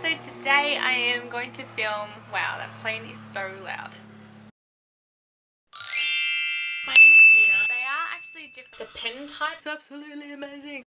So today I am going to film, wow, that plane is so loud. My name is Tina. They are actually different. The pen type's absolutely amazing.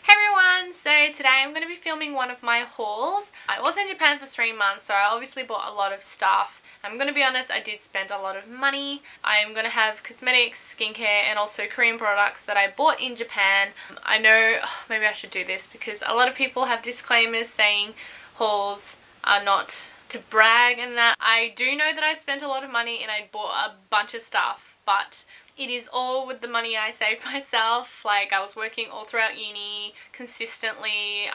Hey everyone, so today I'm going to be filming one of my hauls. I was in Japan for 3 months, so I obviously bought a lot of stuff. I'm going to be honest, I did spend a lot of money. I'm going to have cosmetics, skincare and also Korean products that I bought in Japan. I know, maybe I should do this because a lot of people have disclaimers saying hauls are not to brag and that. I do know that I spent a lot of money and I bought a bunch of stuff, but it is all with the money I saved myself. Like, I was working all throughout uni consistently.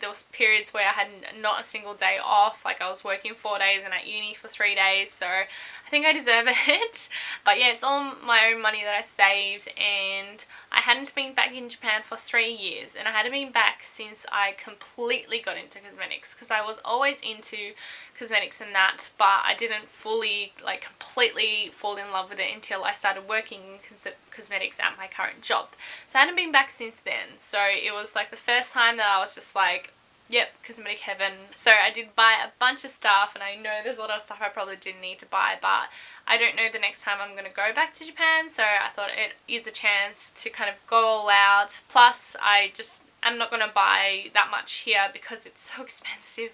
There was periods where I had not a single day off. Like, I was working 4 days and at uni for 3 days, so I think I deserve it. But yeah, it's all my own money that I saved, and I hadn't been back in Japan for 3 years, and I hadn't been back since I completely got into cosmetics, because I was always into cosmetics and that, but I didn't fully, like, completely fall in love with it until I started working in cosmetics at my current job. So I hadn't been back since then, so it was like the first time that I was just like, yep, cosmetic heaven. So I did buy a bunch of stuff, and I know there's a lot of stuff I probably didn't need to buy, but I don't know the next time I'm going to go back to Japan, so I thought it is a chance to kind of go all out. Plus, I'm not going to buy that much here because it's so expensive,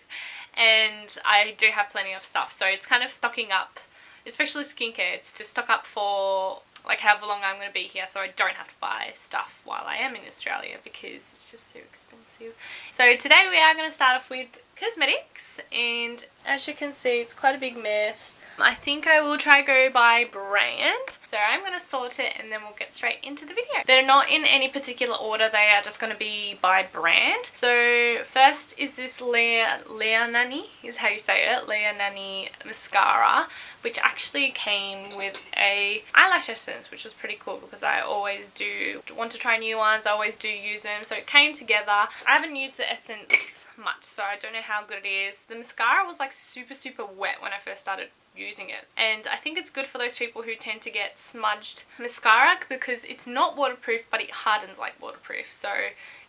and I do have plenty of stuff, so it's kind of stocking up, especially skincare. It's to stock up for like however long I'm going to be here, so I don't have to buy stuff while I am in Australia because it's just so expensive. So today we are going to start off with cosmetics, and as you can see, it's quite a big mess. I think I will try go by brand, so I'm going to sort it and then we'll get straight into the video. They're not in any particular order, they are just going to be by brand. So first is this Leanani, is how you say it, Leanani mascara, which actually came with a eyelash essence, which was pretty cool because I always do want to try new ones, I always do use them, so it came together. I haven't used the essence much, so I don't know how good it is. The mascara was like super wet when I first started using it, and I think it's good for those people who tend to get smudged mascara because it's not waterproof, but it hardens like waterproof. So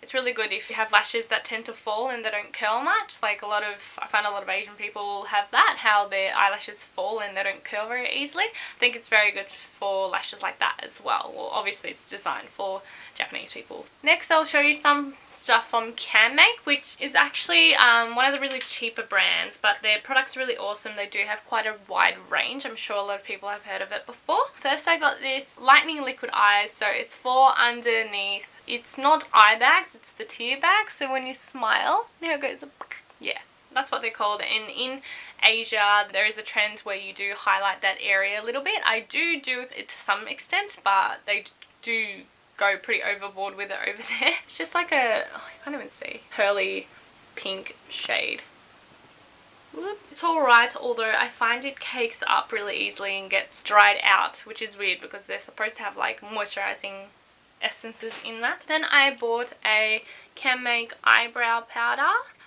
it's really good if you have lashes that tend to fall and they don't curl much. Like I find a lot of Asian people have that, how their eyelashes fall and they don't curl very easily. I think it's very good for lashes like that as well. Well, obviously it's designed for Japanese people. Next, I'll show you some stuff from CANMAKE, which is actually one of the really cheaper brands, but their products are really awesome. They do have quite a wide range. I'm sure a lot of people have heard of it before. First, I got this Lightening liquid eyes, so it's for underneath. It's not eye bags, it's the tear bags, so when you smile, there goes a, yeah, that's what they're called. And in Asia, there is a trend where you do highlight that area a little bit. I do it to some extent, but they do go pretty overboard with it over there. It's just like a, oh, I can't even see, pearly pink shade. Whoop. It's alright, although I find it cakes up really easily and gets dried out, which is weird because they're supposed to have like moisturizing essences in that. Then I bought a CANMAKE eyebrow powder.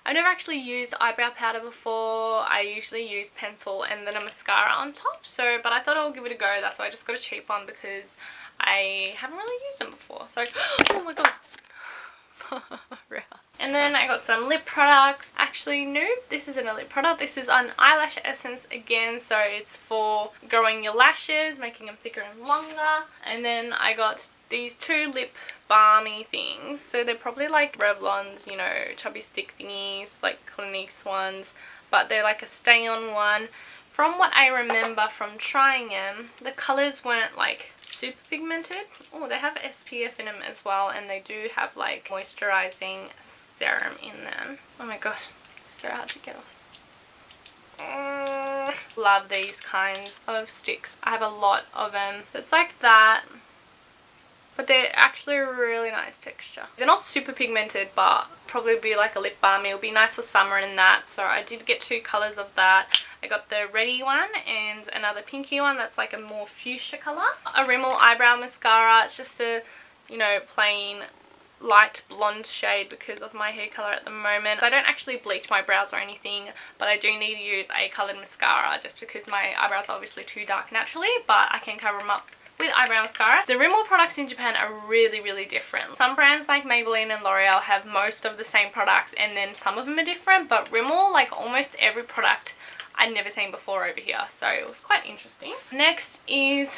I've never actually used eyebrow powder before. I usually use pencil and then a mascara on top, so but I thought I'll give it a go. That's why I just got a cheap one because I haven't really used them before. So, oh my god. And then I got some lip products. Actually, no, this isn't a lip product. This is an eyelash essence again. So it's for growing your lashes, making them thicker and longer. And then I got these 2 lip balmy things. So they're probably like Revlon's, you know, chubby stick thingies, like Clinique's ones. But they're like a stay-on one. From what I remember from trying them, the colours weren't like super pigmented. Oh, they have SPF in them as well, and they do have like moisturising serum in them. Oh my gosh, it's so hard to get off. Love these kinds of sticks. I have a lot of them. It's like that, but they're actually a really nice texture. They're not super pigmented, but probably be like a lip balm. It'll be nice for summer and that, so I did get 2 colours of that. I got the reddy one and another pinky one that's like a more fuchsia colour. A Rimmel eyebrow mascara. It's just a, you know, plain light blonde shade because of my hair colour at the moment. I don't actually bleach my brows or anything, but I do need to use a coloured mascara just because my eyebrows are obviously too dark naturally, but I can cover them up with eyebrow mascara. The Rimmel products in Japan are really, really different. Some brands like Maybelline and L'Oreal have most of the same products, and then some of them are different, but Rimmel, like almost every product I'd never seen before over here, so it was quite interesting. Next is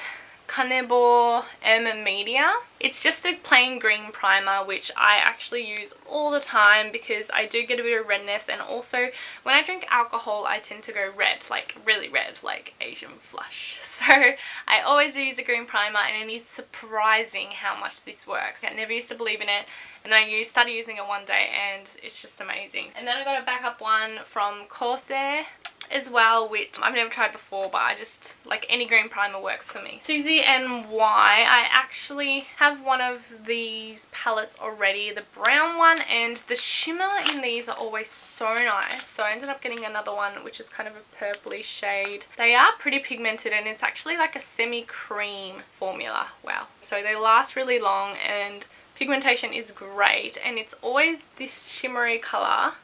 Kanebo M Media. It's just a plain green primer, which I actually use all the time because I do get a bit of redness, and also when I drink alcohol I tend to go red, like really red, like Asian flush. So I always use a green primer, and it is surprising how much this works. I never used to believe in it, and I started using it one day and it's just amazing. And then I got a backup one from KOSE as well, which I've never tried before, but I just, like, any green primer works for me. SUSIE and Y, I actually have one of these palettes already, the brown one, and the shimmer in these are always so nice. So I ended up getting another one, which is kind of a purpley shade. They are pretty pigmented, and it's actually like a semi-cream formula. Wow. So they last really long, and pigmentation is great, and it's always this shimmery colour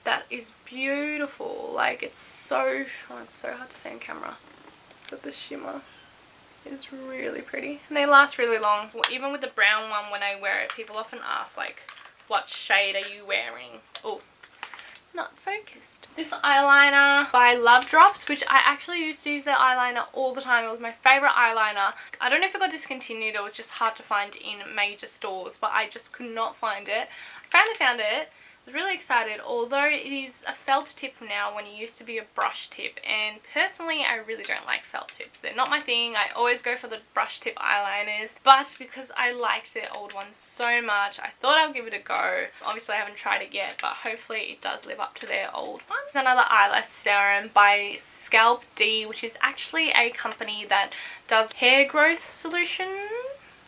that is beautiful. Like, it's so hard to see on camera, but the shimmer is really pretty, and they last really long. Even with the brown one, when I wear it, people often ask, like, what shade are you wearing? Oh, not focused. This eyeliner by Lovedrops, which I actually used to use their eyeliner all the time. It was my favourite eyeliner. I don't know if it got discontinued or it was just hard to find in major stores, but I just could not find it. I finally found it. I was really excited, although it is a felt tip now when it used to be a brush tip, and personally I really don't like felt tips. They're not my thing. I always go for the brush tip eyeliners, but because I liked their old ones so much, I thought I'll give it a go. Obviously I haven't tried it yet, but hopefully it does live up to their old one. Another eyelash serum by Scalp, which is actually a company that does hair growth solutions.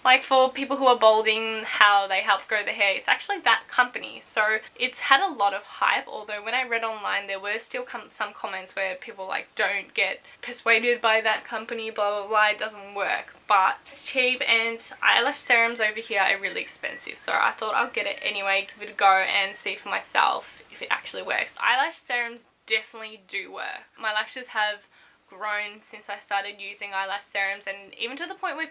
Like, for people who are balding, how they help grow the hair, it's actually that company. So it's had a lot of hype, although when I read online there were still some comments where people like, don't get persuaded by that company, blah blah blah, it doesn't work. But it's cheap, and eyelash serums over here are really expensive, so I thought I'll get it anyway, give it a go and see for myself if it actually works. Eyelash serums definitely do work. My lashes have grown since I started using eyelash serums, and even to the point where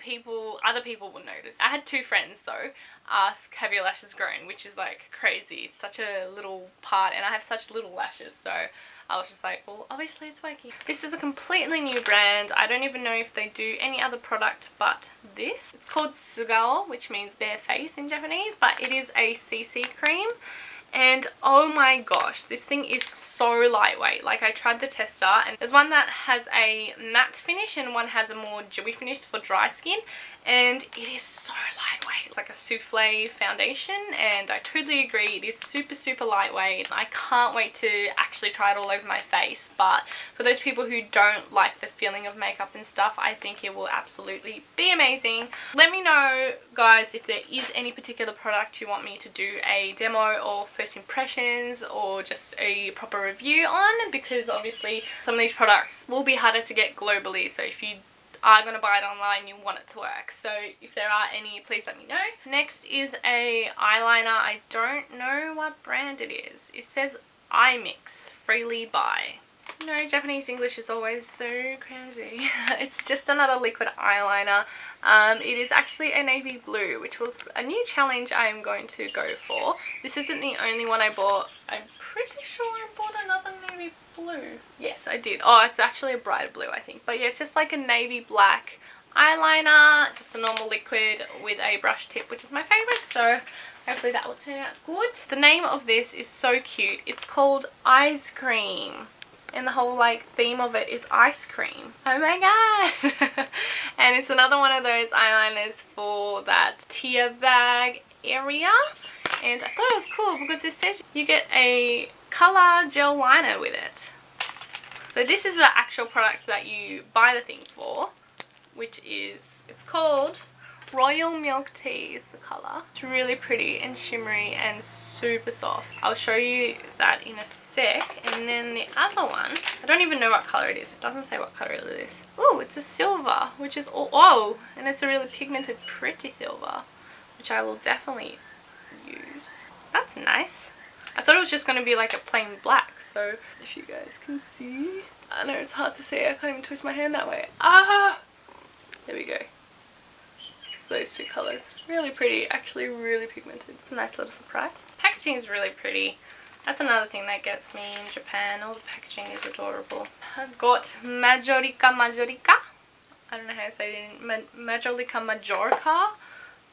other people will notice. I had two friends though ask, have your lashes grown, which is like crazy. It's such a little part, and I have such little lashes, so I was just like, well, obviously it's working. This is a completely new brand. I don't even know if they do any other product but this. It's called SUGAO, which means bare face in Japanese, but it is a CC cream. And oh my gosh, this thing is so lightweight. Like, I tried the tester, and there's one that has a matte finish and one has a more dewy finish for dry skin, and it is so lightweight. It's like a souffle foundation, and I totally agree, it is super, super lightweight. I can't wait to actually try it all over my face, but for those people who don't like the feeling of makeup and stuff, I think it will absolutely be amazing. Let me know, guys, if there is any particular product you want me to do a demo or first impressions or just a proper review on, because obviously some of these products will be harder to get globally, so if you are going to buy it online, you want it to work. So if there are any, please let me know. Next is a eyeliner. I don't know what brand it is. It says iMix, freely buy. No, Japanese English is always so crazy. It's just another liquid eyeliner. It is actually a navy blue, which was a new challenge I am going to go for. This isn't the only one I bought. I'm pretty sure I bought another navy blue. Yes, I did. Oh, it's actually a brighter blue, I think. But yeah, it's just like a navy black eyeliner, just a normal liquid with a brush tip, which is my favorite. So hopefully that will turn out good. The name of this is so cute. It's called Ice Cream, and the whole like theme of it is ice cream. Oh my god. And it's another one of those eyeliners for that tear bag area, and I thought it was cool because it says you get a color gel liner with it. So this is the actual product that you buy the thing for, which is, it's called Royal Milk Tea is the color. It's really pretty and shimmery and super soft. I'll show you that in a sec. And then the other one, I don't even know what color it is. It doesn't say what color it is. Oh, it's a silver, which is all, oh, and it's a really pigmented, pretty silver, which I will definitely use. So that's nice. I thought it was just going to be like a plain black, so if you guys can see. I know it's hard to see, I can't even twist my hand that way. Ah! There we go. those two colours. Really pretty, actually really pigmented. It's a nice little surprise. Packaging is really pretty. That's another thing that gets me in Japan. All the packaging is adorable. I've got Majolica Majorca. I don't know how to say it in Majolica Majorca. I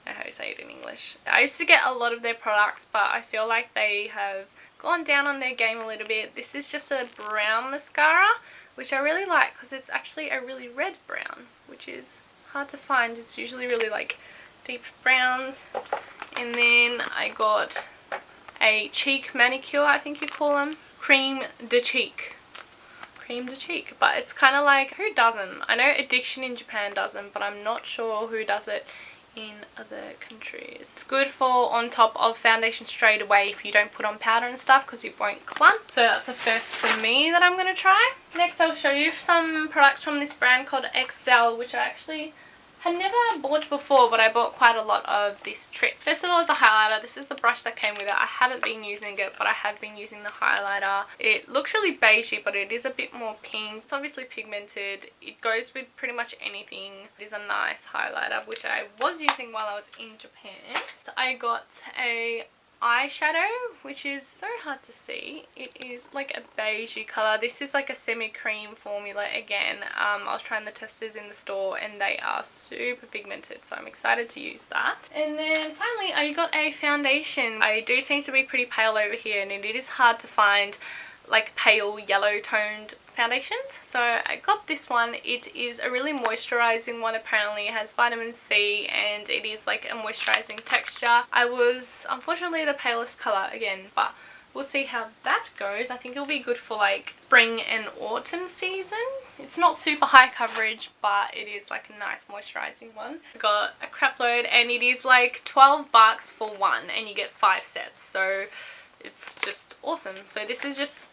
don't know how to say it in English. I used to get a lot of their products, but I feel like they have gone down on their game a little bit. This is just a brown mascara, which I really like because it's actually a really red brown, which is hard to find. It's usually really like deep browns. And then I got a cheek manicure, I think you call them. Cream de cheek. Cream de cheek. But it's kind of like, who doesn't? I know Addiction in Japan doesn't, but I'm not sure who does it in other countries. It's good for on top of foundation straight away if you don't put on powder and stuff because it won't clump. So that's the first for me that I'm going to try. Next I'll show you some products from this brand called Excel, which I actually had never bought before, but I bought quite a lot of this trip. First of all is the highlighter. This is the brush that came with it. I haven't been using it, but I have been using the highlighter. It looks really beigey, but it is a bit more pink. It's obviously pigmented. It goes with pretty much anything. It is a nice highlighter, which I was using while I was in Japan. So I got a eyeshadow, which is so hard to see. It is like a beigey colour. This is like a semi-cream formula again. I was trying the testers in the store and they are super pigmented, so I'm excited to use that. And then finally I got a foundation. I do seem to be pretty pale over here and it is hard to find like pale yellow toned foundations, so I got this one. It is a really moisturizing one. Apparently it has vitamin C and it is like a moisturizing texture. I was unfortunately the palest color again, but we'll see how that goes. I think it'll be good for like spring and autumn season. It's not super high coverage, but it is like a nice moisturizing one. It's got a crap load and it is like 12 bucks for one and you get 5 sets, so it's just awesome. So this is just